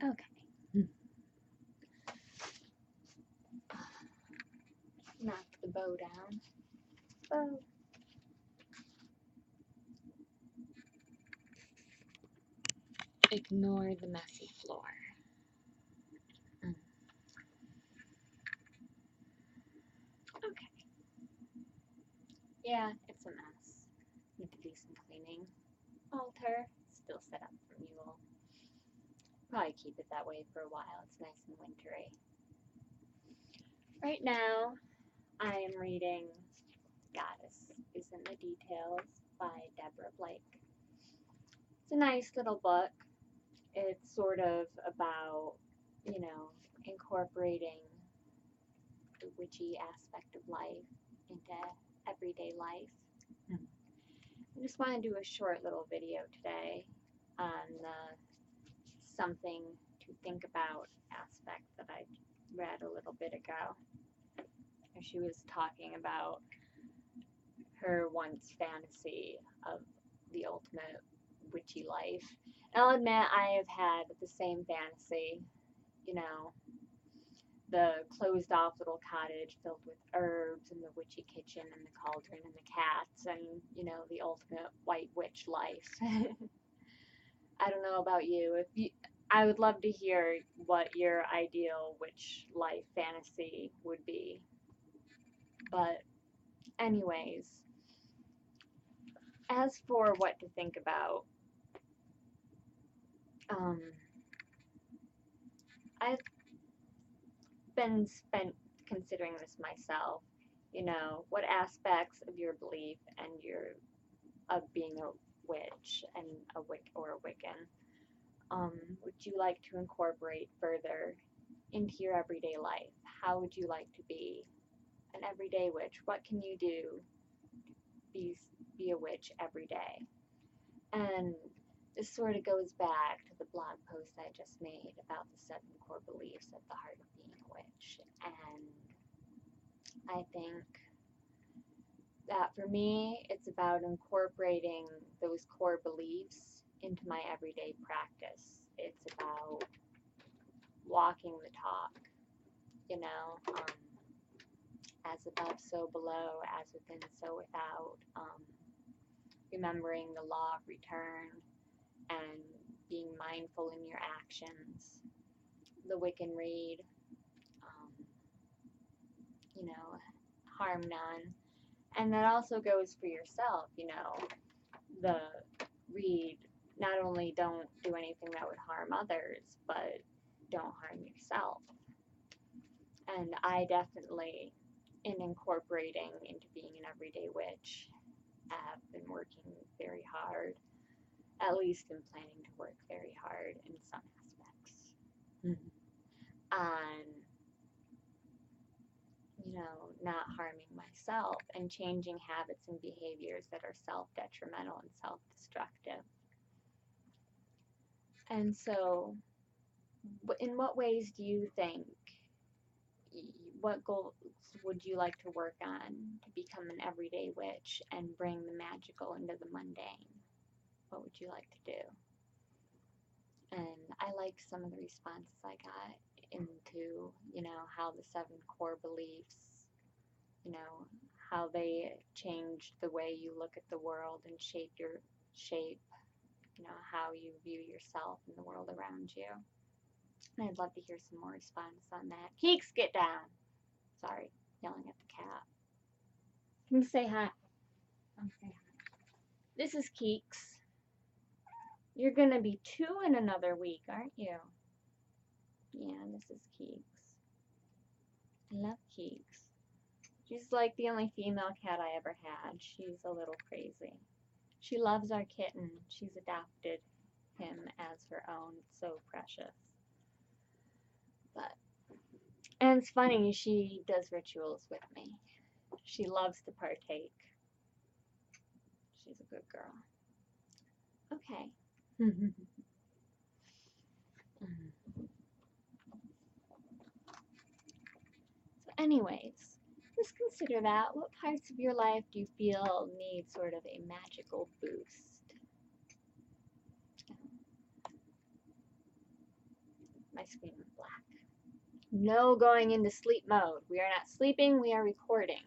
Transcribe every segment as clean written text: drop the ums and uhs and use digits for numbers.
Okay. Knock the bow down. Bow. Ignore the messy floor. Okay. Yeah, it's a mess. Need to do some cleaning. Altar, still set up for Mule. Probably keep it that way for a while. It's nice and wintry. Right now, I am reading Goddess is in the Details by Deborah Blake. It's a nice little book. It's sort of about, incorporating the witchy aspect of life into everyday life. I just want to do a short little video today on the something to think about aspect that I read a little bit ago. She was talking about her once fantasy of the ultimate witchy life. And I'll admit I have had the same fantasy, the closed off little cottage filled with herbs and the witchy kitchen and the cauldron and the cats and, the ultimate white witch life. I don't know about you. I would love to hear what your ideal witch life fantasy would be. But anyways, as for what to think about, I've been considering this myself. What aspects of your belief and of being a witch and a Wiccan, would you like to incorporate further into your everyday life? How would you like to be an everyday witch? What can you do to be a witch every day? And this sort of goes back to the blog post I just made about the 7 core beliefs at the heart of being a witch. And I think that for me, it's about incorporating those core beliefs into my everyday practice. It's about walking the talk, as above, so below, as within, so without, remembering the law of return and being mindful in your actions. The Wiccan read, harm none. And that also goes for yourself, the read, not only don't do anything that would harm others, but don't harm yourself. And I definitely, in incorporating into being an everyday witch, have been working very hard, at least in planning to work very hard in some aspects, on, not harming myself and changing habits and behaviors that are self-detrimental and self-destructive. And so, in what ways do you think, what goals would you like to work on to become an everyday witch and bring the magical into the mundane? What would you like to do? And I liked some of the responses I got into, how the 7 core beliefs, how they changed the way you look at the world and shape, how you view yourself and the world around you. And I'd love to hear some more response on that. Keeks, get down. Sorry, yelling at the cat. Can you say hi? Okay. This is Keeks. You're gonna be 2 in another week, aren't you? Yeah, this is Keeks. I love Keeks. She's like the only female cat I ever had. She's a little crazy. She loves our kitten. She's adopted him as her own. It's so precious. And it's funny, she does rituals with me. She loves to partake. She's a good girl. Okay. So anyways, just consider that. What parts of your life do you feel need sort of a magical boost? screen went black. No going into sleep mode. We are not sleeping, we are recording.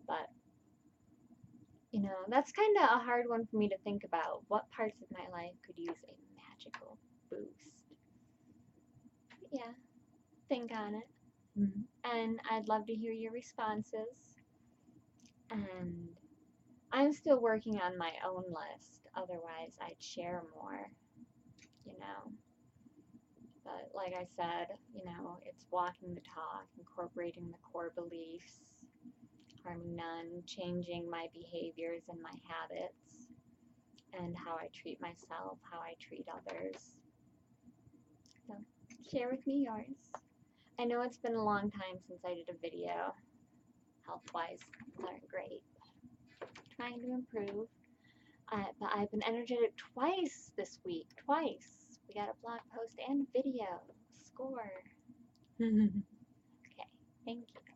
But, you know, that's kind of a hard one for me to think about. What parts of my life could use a magical boost? Yeah, think on it. And I'd love to hear your responses. And I'm still working on my own list. Otherwise, I'd share more, you know. But like I said, you know, it's walking the talk, incorporating the core beliefs, harming none, changing my behaviors and my habits, and how I treat myself, how I treat others. So share with me yours. I know it's been a long time since I did a video. Health-wise, things aren't great. Trying to improve. But I've been energetic twice this week. Twice. We got a blog post and video. Score. Okay. Thank you.